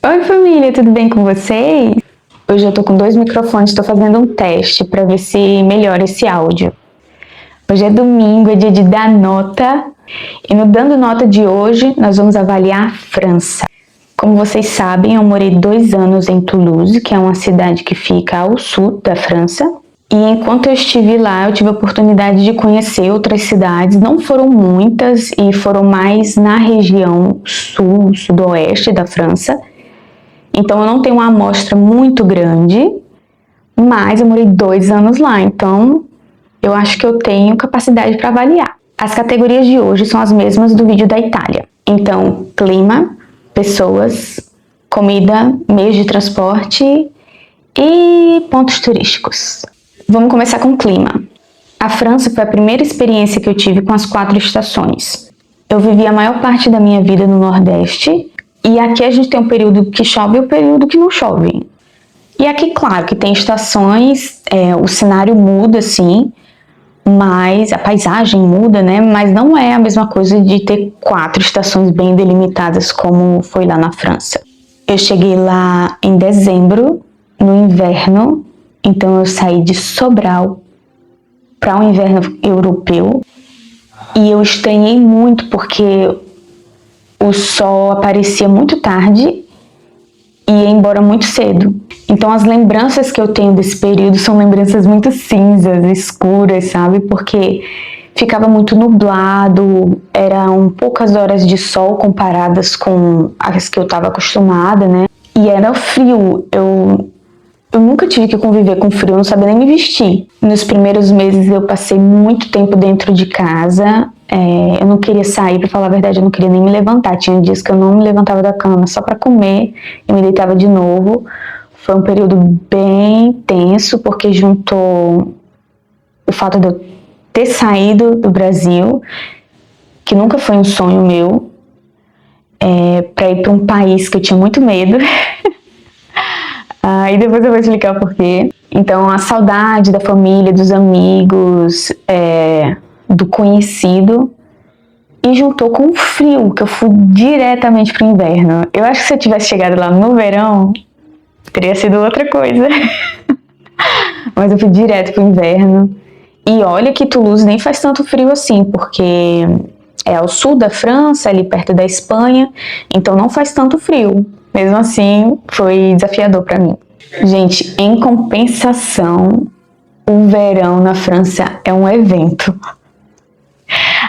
Oi família, tudo bem com vocês? Hoje eu tô com 2 microfones, tô fazendo um teste para ver se melhora esse áudio. Hoje é domingo, é dia de dar nota, e no Dando Nota de hoje nós vamos avaliar a França. Como vocês sabem, eu morei 2 anos em Toulouse, que é uma cidade que fica ao sul da França. E enquanto eu estive lá, eu tive a oportunidade de conhecer outras cidades. Não foram muitas e foram mais na região sul, sudoeste da França. Então eu não tenho uma amostra muito grande, mas eu morei 2 anos lá, então eu acho que eu tenho capacidade para avaliar. As categorias de hoje são as mesmas do vídeo da Itália. Então, clima, pessoas, comida, meios de transporte e pontos turísticos. Vamos começar com o clima. A França foi a primeira experiência que eu tive com as 4 estações. Eu vivi a maior parte da minha vida no Nordeste, e aqui a gente tem um período que chove e um período que não chove. E aqui, claro, que tem estações, o cenário muda, sim, mas a paisagem muda, né? Mas não é a mesma coisa de ter 4 estações bem delimitadas como foi lá na França. Eu cheguei lá em dezembro, no inverno, então eu saí de Sobral para o inverno europeu e eu estranhei muito porque o sol aparecia muito tarde e ia embora muito cedo. Então as lembranças que eu tenho desse período são lembranças muito cinzas, escuras, sabe? Porque ficava muito nublado, eram poucas horas de sol comparadas com as que eu estava acostumada, né? E era frio, eu nunca tive que conviver com frio, eu não sabia nem me vestir. Nos primeiros meses eu passei muito tempo dentro de casa, eu não queria sair, pra falar a verdade, eu não queria nem me levantar. Tinha dias que eu não me levantava da cama só pra comer e me deitava de novo. Foi um período bem tenso, porque juntou o fato de eu ter saído do Brasil, que nunca foi um sonho meu, pra ir pra um país que eu tinha muito medo. E depois eu vou explicar o porquê. Então, a saudade da família, dos amigos, do conhecido, e juntou com o frio, que eu fui diretamente pro inverno. Eu acho que se eu tivesse chegado lá no verão, teria sido outra coisa. Mas eu fui direto pro inverno. E olha que Toulouse nem faz tanto frio assim, porque é ao sul da França, ali perto da Espanha, então não faz tanto frio. Mesmo assim, foi desafiador para mim. Gente, em compensação, o verão na França é um evento.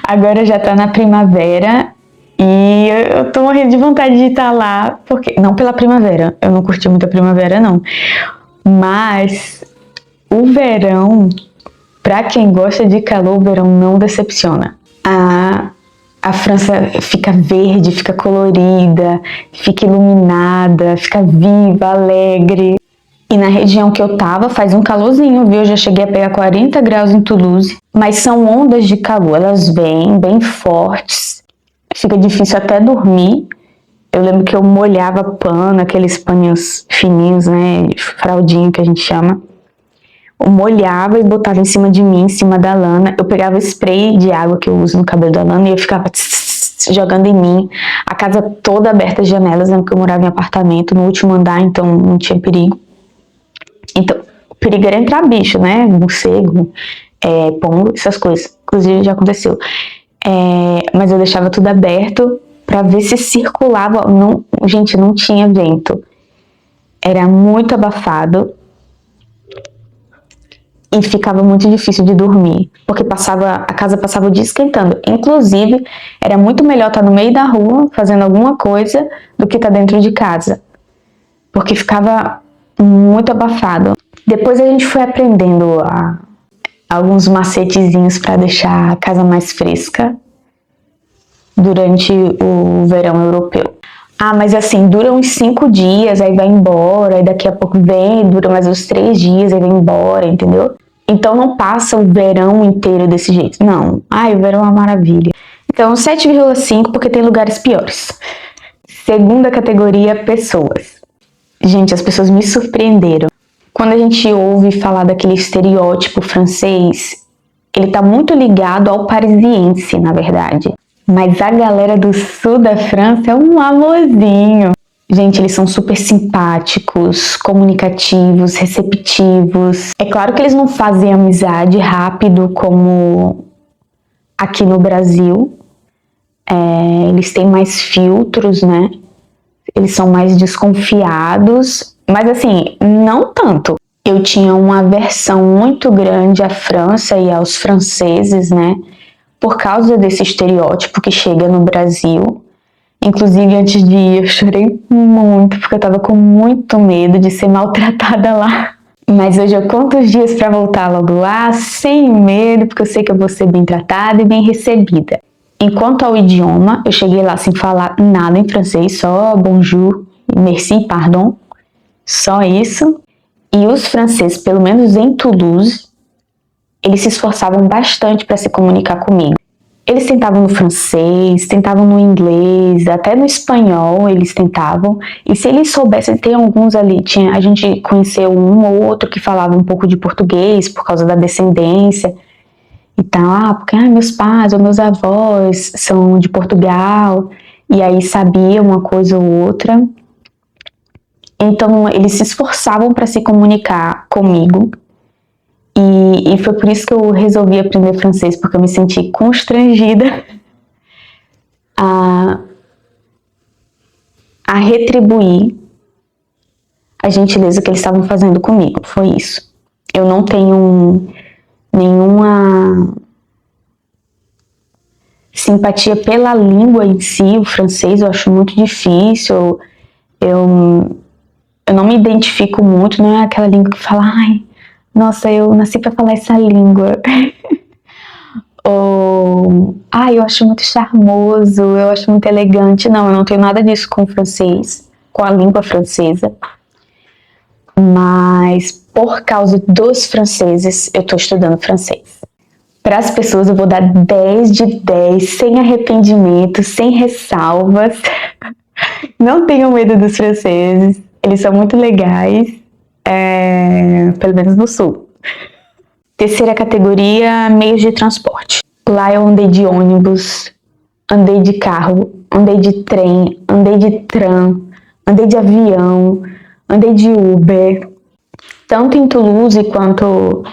Agora já tá na primavera e eu tô morrendo de vontade de estar lá, porque não pela primavera, eu não curti muito a primavera não, mas o verão, pra quem gosta de calor, o verão não decepciona. A França fica verde, fica colorida, fica iluminada, fica viva, alegre. E na região que eu tava faz um calorzinho, viu? Eu já cheguei a pegar 40 graus em Toulouse. Mas são ondas de calor, elas vêm bem fortes. Fica difícil até dormir. Eu lembro que eu molhava pano, aqueles paninhos fininhos, né? Fraldinho que a gente chama. Eu molhava e botava em cima de mim, em cima da lana. Eu pegava spray de água que eu uso no cabelo da lana e eu ficava jogando em mim. A casa toda aberta, as janelas, lembro que eu morava em apartamento, no último andar, então não tinha perigo. Então, o perigo era entrar bicho, né? Morcego, pombo, essas coisas. Inclusive já aconteceu. Mas eu deixava tudo aberto pra ver se circulava. Não, gente, não tinha vento. Era muito abafado. E ficava muito difícil de dormir, porque a casa passava o dia esquentando. Inclusive, era muito melhor estar no meio da rua, fazendo alguma coisa, do que estar dentro de casa, porque ficava muito abafado. Depois a gente foi aprendendo alguns macetezinhos para deixar a casa mais fresca durante o verão europeu. Mas assim, dura uns 5 dias, aí vai embora, aí daqui a pouco vem, dura mais uns 3 dias, aí vai embora, entendeu? Então não passa o verão inteiro desse jeito, não. O verão é uma maravilha. Então 7,5 porque tem lugares piores. Segunda categoria, pessoas. Gente, as pessoas me surpreenderam. Quando a gente ouve falar daquele estereótipo francês, ele tá muito ligado ao parisiense, na verdade. Mas a galera do sul da França é um amorzinho. Gente, eles são super simpáticos, comunicativos, receptivos. É claro que eles não fazem amizade rápido como aqui no Brasil. Eles têm mais filtros, né? Eles são mais desconfiados, mas assim, não tanto. Eu tinha uma aversão muito grande à França e aos franceses, né? Por causa desse estereótipo que chega no Brasil. Inclusive, antes de ir, eu chorei muito, porque eu tava com muito medo de ser maltratada lá. Mas hoje eu conto os dias pra voltar logo lá, sem medo, porque eu sei que eu vou ser bem tratada e bem recebida. Enquanto ao idioma, eu cheguei lá sem falar nada em francês, só bonjour, merci, pardon, só isso. E os franceses, pelo menos em Toulouse, eles se esforçavam bastante para se comunicar comigo. Eles tentavam no francês, tentavam no inglês, até no espanhol eles tentavam. E se eles soubessem, tem alguns ali, a gente conheceu um ou outro que falava um pouco de português por causa da descendência. Então, porque meus pais ou meus avós são de Portugal, e aí sabiam uma coisa ou outra. Então, eles se esforçavam para se comunicar comigo. E foi por isso que eu resolvi aprender francês, porque eu me senti constrangida a retribuir a gentileza que eles estavam fazendo comigo. Foi isso. Eu não tenho nenhuma simpatia pela língua em si, o francês eu acho muito difícil. Eu não me identifico muito, não é aquela língua que fala, nossa, eu nasci para falar essa língua. Ou, eu acho muito charmoso, eu acho muito elegante. Não, eu não tenho nada disso com o francês, com a língua francesa. Mas, por causa dos franceses, eu estou estudando francês. Para as pessoas, eu vou dar 10 de 10, sem arrependimento, sem ressalvas. Não tenham medo dos franceses, eles são muito legais. Pelo menos no sul. Terceira categoria, meios de transporte. Lá eu andei de ônibus, andei de carro, andei de trem, andei de tram, andei de avião, andei de Uber. Tanto em Toulouse quanto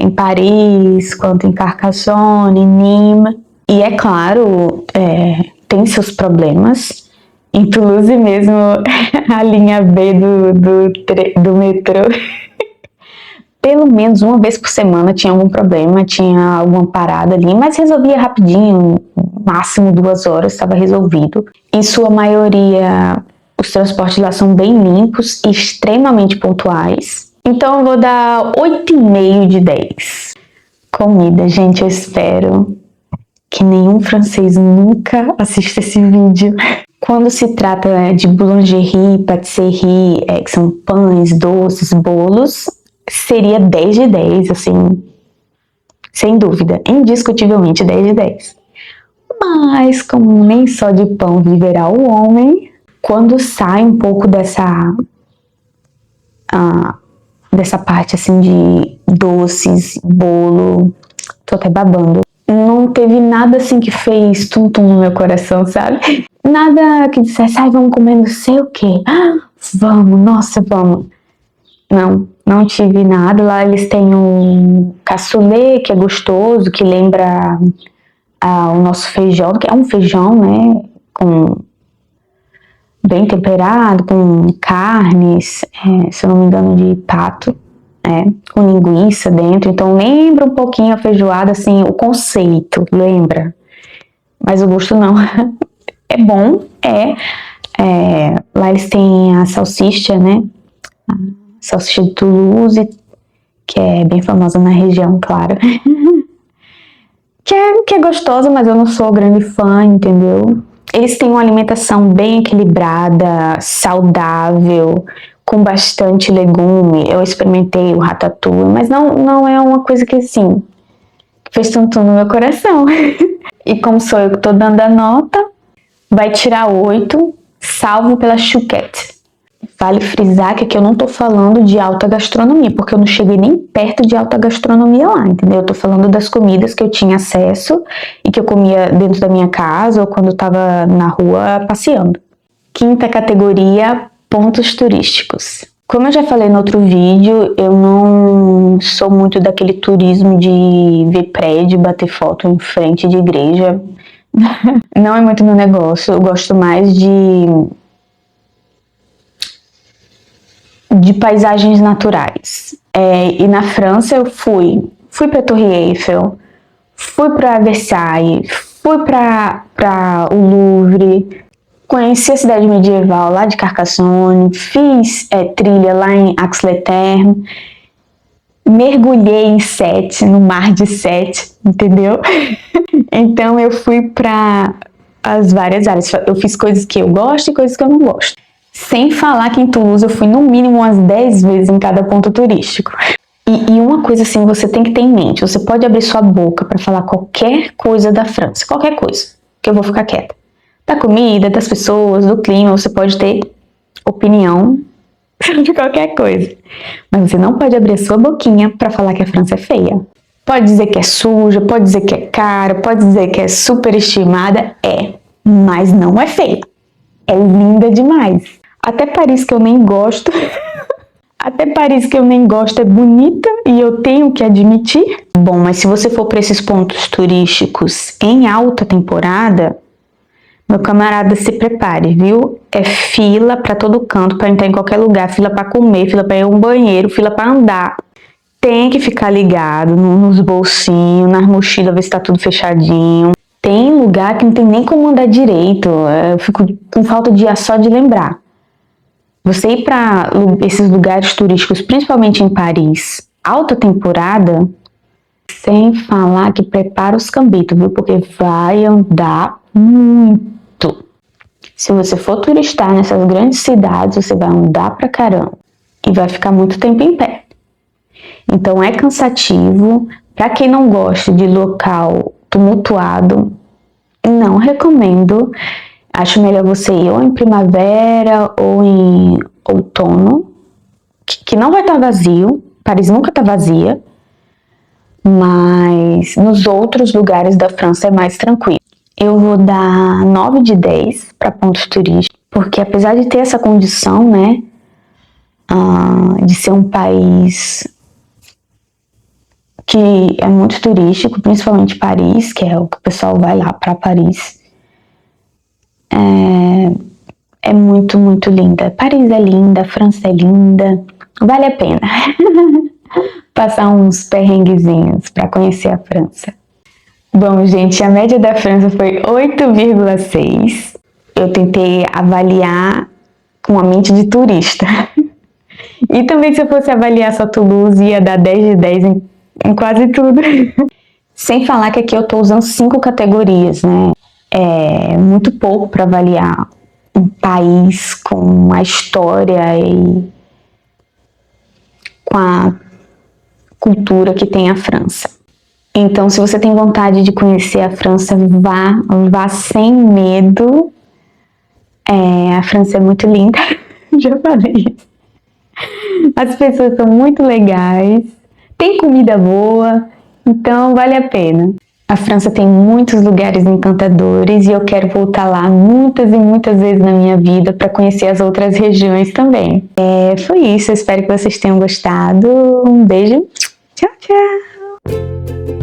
em Paris, quanto em Carcassonne, em Nîmes. E é claro, tem seus problemas. Em Toulouse mesmo, a linha B do metrô, pelo menos uma vez por semana tinha algum problema, tinha alguma parada ali, mas resolvia rapidinho, máximo 2 horas, estava resolvido. Em sua maioria, os transportes lá são bem limpos e extremamente pontuais. Então eu vou dar 8,5 de 10. Comida, gente, eu espero que nenhum francês nunca assista esse vídeo. Quando se trata de boulangerie, pâtisserie, que são pães, doces, bolos, seria 10 de 10, assim, sem dúvida, indiscutivelmente 10 de 10. Mas, como nem só de pão viverá o homem, quando sai um pouco dessa parte, assim, de doces, bolo, tô até babando. Não teve nada, assim, que fez tum-tum no meu coração, sabe? Nada que dissesse, vamos comer não sei o quê. Vamos, nossa, vamos. Não tive nada. Lá eles têm um cassoulet, que é gostoso, que lembra o nosso feijão, que é um feijão, né, bem temperado, com carnes, se eu não me engano, de pato, com linguiça dentro. Então lembra um pouquinho a feijoada, assim, o conceito, lembra. Mas o gosto não. É bom, lá eles têm a salsicha, né, a salsicha de Toulouse, que é bem famosa na região, claro. que é gostosa, mas eu não sou grande fã, entendeu? Eles têm uma alimentação bem equilibrada, saudável, com bastante legume. Eu experimentei o ratatouille, mas não é uma coisa que, assim, fez tanto no meu coração. E como sou eu que tô dando a nota, vai tirar 8, salvo pela chouquette. Vale frisar que aqui eu não tô falando de alta gastronomia, porque eu não cheguei nem perto de alta gastronomia lá, entendeu? Eu tô falando das comidas que eu tinha acesso e que eu comia dentro da minha casa ou quando eu tava na rua passeando. Quinta categoria, pontos turísticos. Como eu já falei no outro vídeo, eu não sou muito daquele turismo de ver prédio, bater foto em frente de igreja. Não é muito meu negócio, eu gosto mais de paisagens naturais. E na França eu fui para a Torre Eiffel, fui para Versailles, fui para o Louvre, conheci a cidade medieval lá de Carcassonne, fiz trilha lá em Aix-les-Thermes, mergulhei em Sète, no mar de Sète, entendeu? Então eu fui para as várias áreas, eu fiz coisas que eu gosto e coisas que eu não gosto. Sem falar que em Toulouse eu fui no mínimo umas 10 vezes em cada ponto turístico. E uma coisa assim, você tem que ter em mente, você pode abrir sua boca para falar qualquer coisa da França, qualquer coisa, que eu vou ficar quieta. Da comida, das pessoas, do clima, você pode ter opinião sobre qualquer coisa. Mas você não pode abrir a sua boquinha para falar que a França é feia. Pode dizer que é suja, pode dizer que é cara, pode dizer que é superestimada, mas não é feia. É linda demais. Até Paris, que eu nem gosto, é bonita e eu tenho que admitir. Bom, mas se você for para esses pontos turísticos em alta temporada, meu camarada, se prepare, viu? É fila para todo canto, para entrar em qualquer lugar, fila para comer, fila para ir a um banheiro, fila para andar. Tem que ficar ligado nos bolsinhos, nas mochilas, ver se tá tudo fechadinho. Tem lugar que não tem nem como andar direito, eu fico com falta de ar só de lembrar. Você ir para esses lugares turísticos, principalmente em Paris, alta temporada, sem falar que prepara os cambitos, viu? Porque vai andar muito. Se você for turistar nessas grandes cidades, você vai andar pra caramba e vai ficar muito tempo em pé. Então é cansativo. Para quem não gosta de local tumultuado, não recomendo. Acho melhor você ir ou em primavera ou em outono, que não vai estar vazio. Paris nunca está vazia, mas nos outros lugares da França é mais tranquilo. Eu vou dar 9 de 10 para pontos turísticos, porque apesar de ter essa condição, né, de ser um país que é muito turístico, principalmente Paris, que é o que o pessoal vai lá para Paris, é muito, muito linda. Paris é linda, a França é linda, vale a pena passar uns perrenguezinhos para conhecer a França. Bom, gente, a média da França foi 8,6. Eu tentei avaliar com a mente de turista. E também, se eu fosse avaliar só Toulouse, ia dar 10 de 10 em quase tudo. Sem falar que aqui eu tô usando 5 categorias, né? É muito pouco para avaliar um país com a história e com a cultura que tem a França. Então, se você tem vontade de conhecer a França, vá sem medo. A França é muito linda, já falei isso. As pessoas são muito legais, tem comida boa, então vale a pena. A França tem muitos lugares encantadores e eu quero voltar lá muitas e muitas vezes na minha vida para conhecer as outras regiões também. Foi isso, eu espero que vocês tenham gostado. Um beijo, tchau, tchau!